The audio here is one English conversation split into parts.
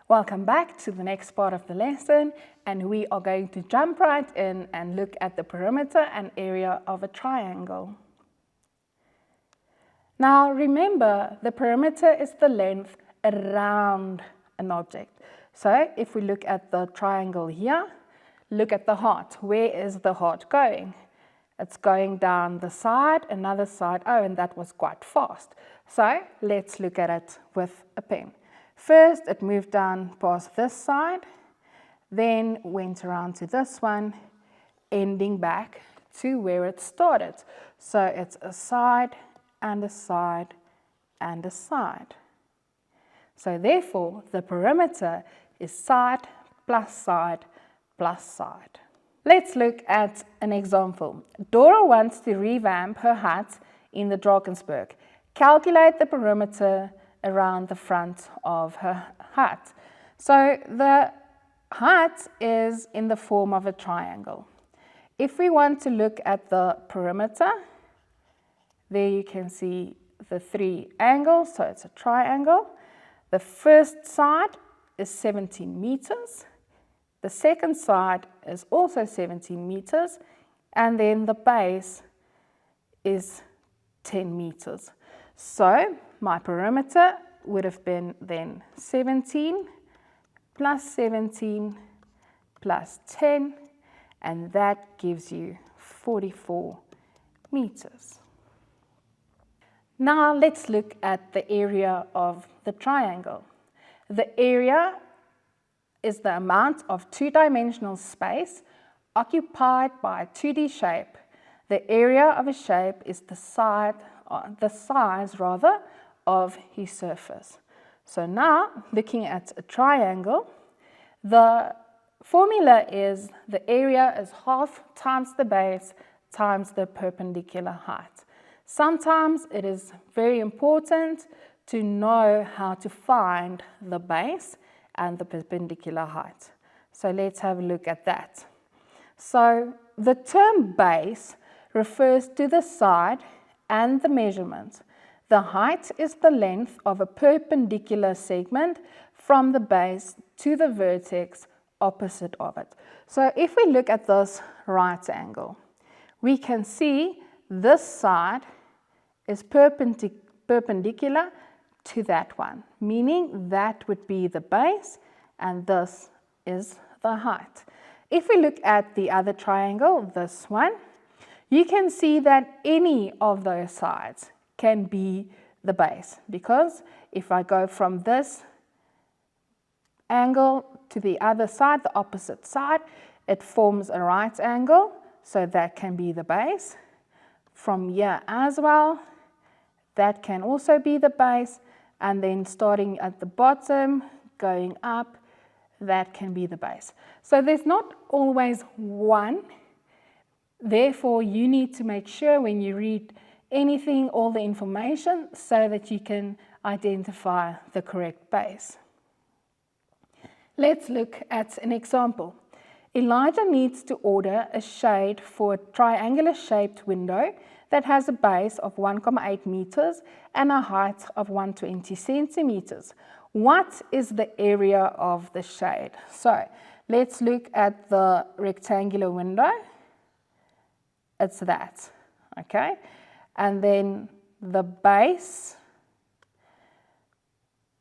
Welcome back to the next part of the lesson, and we are going to jump right in and look at the perimeter and area of a triangle. Now remember, the perimeter is the length around an object. So if we look at the triangle here, look at the heart. Where is the heart going? It's going down the side, another side. Oh, and that was quite fast. So let's look at it with a pen. First, it moved down past this side, then went around to this one, ending back to where it started. So it's a side and a side and a side. So therefore, the perimeter is side plus side plus side. Let's look at an example. Dora wants to revamp her hut in the Drakensberg. Calculate the perimeter around the front of her hut. So the hut is in the form of a triangle. If we want to look at the perimeter, there you can see the three angles, so it's a triangle. The first side is 17 meters. The second side is also 17 meters, and then the base is 10 meters. So my perimeter would have been then 17 plus 17 plus 10, and that gives you 44 meters. Now let's look at the area of the triangle. The area is the amount of two-dimensional space occupied by a 2D shape. The area of a shape is the size of his surface. So now, looking at a triangle, the formula is the area is half times the base times the perpendicular height. Sometimes it is very important to know how to find the base and the perpendicular height. So let's have a look at that. So the term base refers to the side and the measurement. The height is the length of a perpendicular segment from the base to the vertex opposite of it. So if we look at this right angle, we can see this side is perpendicular to that one, meaning that would be the base and this is the height. If we look at the other triangle, this one, you can see that any of those sides can be the base, because if I go from this angle to the other side, the opposite side, it forms a right angle, so that can be the base. From here as well, that can also be the base, and then starting at the bottom, going up, that can be the base. So there's not always one. Therefore, you need to make sure when you read anything, all the information, so that you can identify the correct base. Let's look at an example. Elijah needs to order a shade for a triangular shaped window that has a base of 1,8 meters and a height of 120 centimeters. What is the area of the shade? So let's look at the rectangular window. It's that, okay? And then the base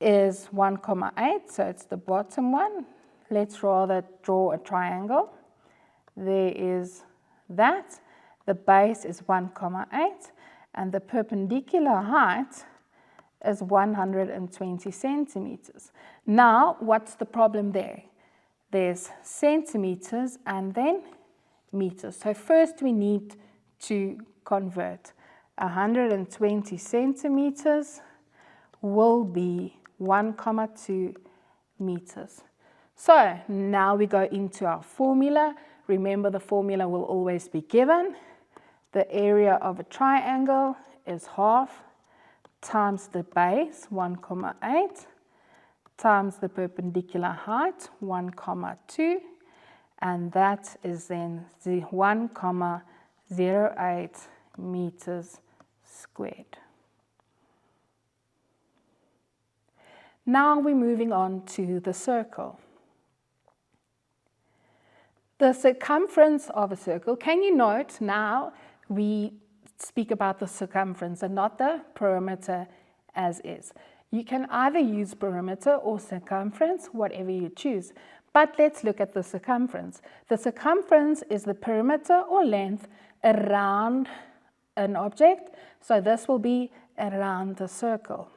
is 1,8, so it's the bottom one. Let's rather draw a triangle. There is that. The base is 1,8, and the perpendicular height is 120 centimeters. Now, what's the problem there? There's centimeters and then meters. So first we need to convert. 120 centimeters will be 1,2 meters. So now we go into our formula. Remember, the formula will always be given. The area of a triangle is half times the base, 1,8, times the perpendicular height, 1,2, and that is then the 1,08 meters squared. Now we're moving on to the circle. The circumference of a circle, can you note now we speak about the circumference and not the perimeter as is. You can either use perimeter or circumference, whatever you choose. But let's look at the circumference. The circumference is the perimeter or length around an object. So this will be around the circle.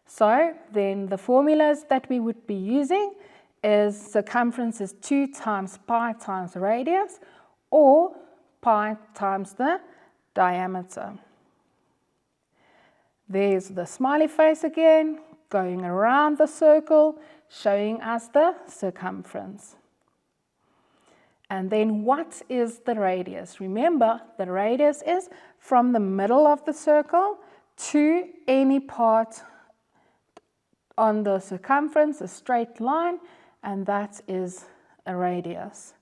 So then the formulas that we would be using is circumference is 2 times pi times radius, or pi times the diameter. There's the smiley face again, going around the circle, showing us the circumference. And then what is the radius? Remember, the radius is from the middle of the circle to any part on the circumference, a straight line, and that is a radius.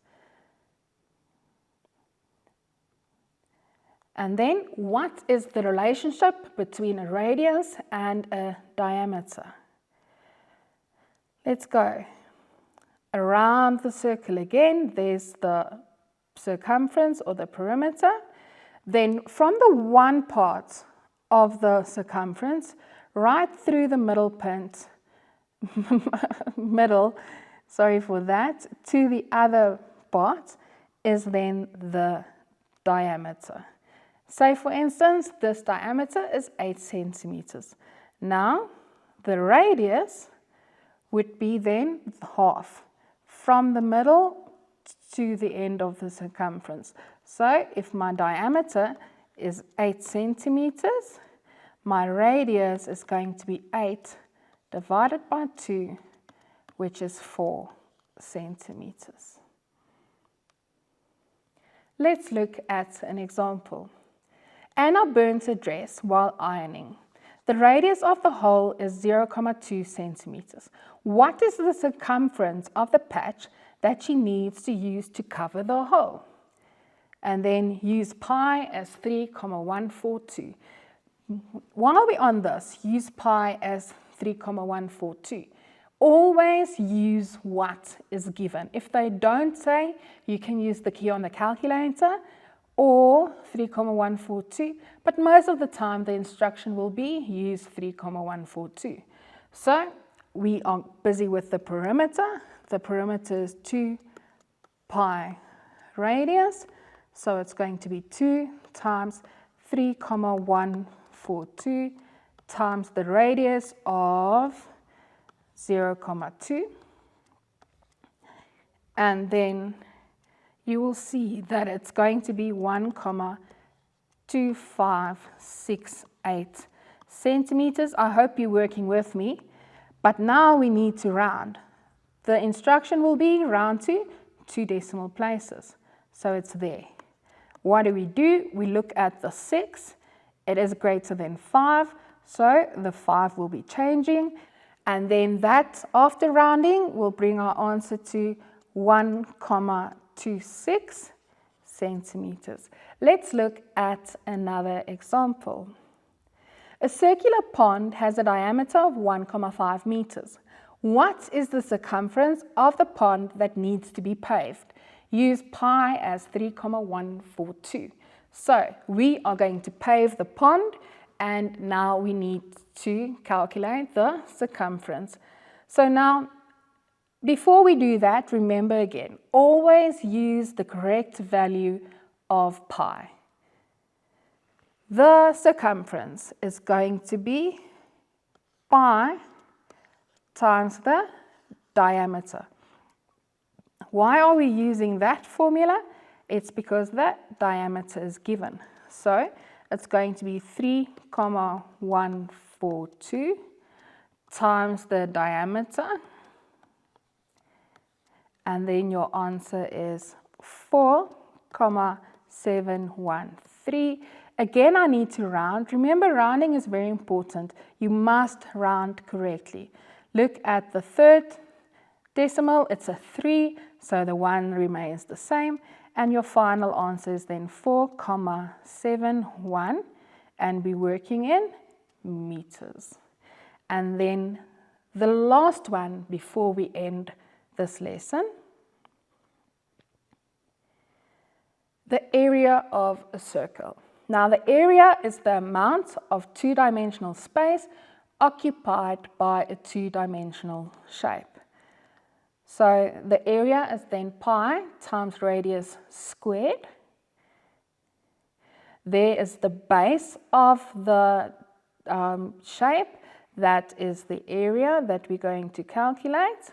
And then what is the relationship between a radius and a diameter? Let's go. Around the circle again, there's the circumference or the perimeter. Then from the one part of the circumference, right through the middle point, sorry for that, to the other part is then the diameter. Say for instance, this diameter is 8 centimeters. Now, the radius would be then half, from the middle to the end of the circumference. So, if my diameter is 8 centimeters, my radius is going to be 8 divided by 2, which is 4 centimeters. Let's look at an example. Anna burnt a dress while ironing. The radius of the hole is 0,2 centimeters. What is the circumference of the patch that she needs to use to cover the hole? And then use pi as 3,142. While we're on this, use pi as 3,142. Always use what is given. If they don't say, you can use the key on the calculator or 3,142, but most of the time the instruction will be use 3,142. So we are busy with the perimeter. The perimeter is 2 pi radius, so it's going to be 2 times 3,142 times the radius of 0,2, and then you will see that it's going to be 1,2568 centimeters. I hope you're working with me, but now we need to round. The instruction will be round to 2 decimal places, so it's there. What do? We look at the 6, it is greater than 5, so the 5 will be changing, and then that after rounding will bring our answer to 1,26 centimeters. Let's look at another example. A circular pond has a diameter of 1,5 meters. What is the circumference of the pond that needs to be paved? Use pi as 3,142. So we are going to pave the pond, and now we need to calculate the circumference. So now, before we do that, remember again, always use the correct value of pi. The circumference is going to be pi times the diameter. Why are we using that formula? It's because that diameter is given. So it's going to be 3,142 times the diameter, and then your answer is 4,713. Again, I need to round. Remember, rounding is very important. You must round correctly. Look at the third decimal, it's a 3, so the 1 remains the same, and your final answer is then 4,71, and we're working in meters. And then the last one before we end this lesson. The area of a circle. Now the area is the amount of two-dimensional space occupied by a two-dimensional shape. So the area is then pi times radius squared. There is the base of the shape, that is the area that we're going to calculate.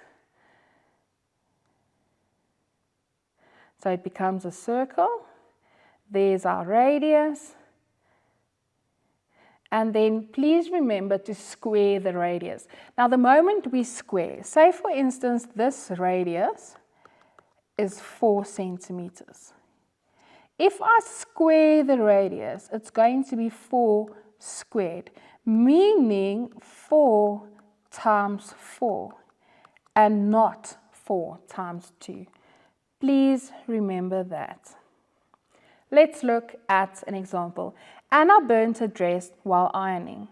So it becomes a circle. There's our radius. And then please remember to square the radius. Now the moment we square, say for instance this radius is 4 centimeters. If I square the radius, it's going to be 4 squared, meaning 4 times 4 and not 4 times 2. Please remember that. Let's look at an example. Anna burnt a dress while ironing.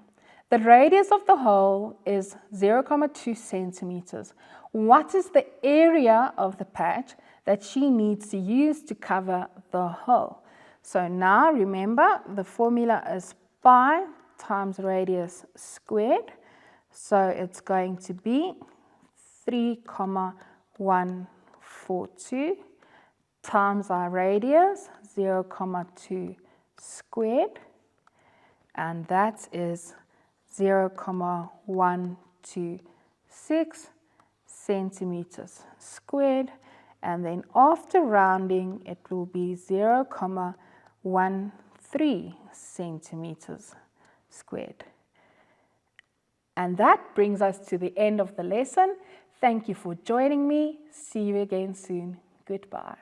The radius of the hole is 0,2 centimeters. What is the area of the patch that she needs to use to cover the hole? So now remember, the formula is pi times radius squared. So it's going to be 3,142 times our radius, 0,2 squared, and that is 0,126 centimeters squared, and then after rounding it will be 0,13 centimeters squared. And that brings us to the end of the lesson. Thank you for joining me. See you again soon. Goodbye.